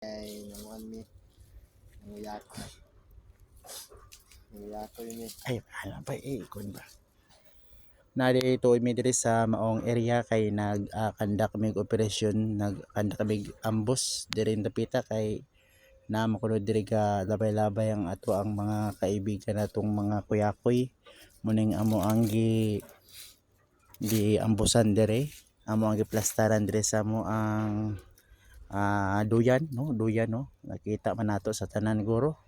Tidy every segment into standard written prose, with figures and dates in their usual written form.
Ay naman mi nanguyako mi. Ay ano ba ikon ba nari ito mi diri sa maong area kay nagkanda kami operasyon, nagkanda kami ambos diri in Dapita kay naamo ko diri ka labay-labay ang ato ang mga kaibigan natong mga kuyakoy muning amo ang gi ambusan diri, amo ang giplastaran diri sa mo ang duyan no, nakita man nato sa tanan guro.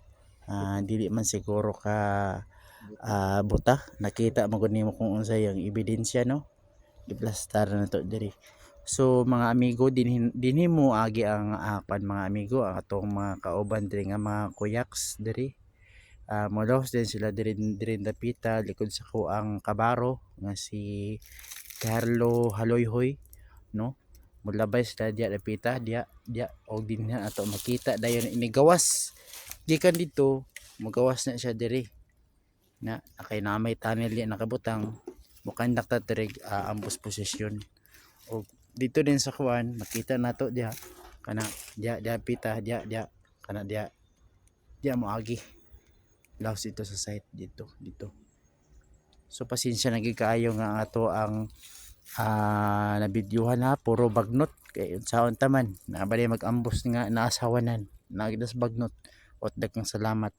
Dili man siguro ka buta, nakita mo gud nimo kung unsay ang ebidensya no, giplastar na to diri. So mga amigo, dinhi mo agi ang mga amigo ang atong mga kauban diri nga mga kuyaks diri. Modaos din sila diri Dapita likod sa kuang kabaro nga si Carlo Haloyhoy no. Mulabay sila diya Dapita diya og dinhi ato makita dayon ini gawas gikan dito, magawas na siya diri na kay na may tunnel yan nakabutang mukandak ta diri ambos posisyon. O dito din sa kuan makita nato diha kana diya pita diya kana diya mo agi laos ito sa site dito. So pasensya na gid kaayo nga ato ang nabidyuhan ha, puro bagnot kay unsaon taman nabali mag-ambos nga naasawanan nagdas bagnot. Ot daghang salamat.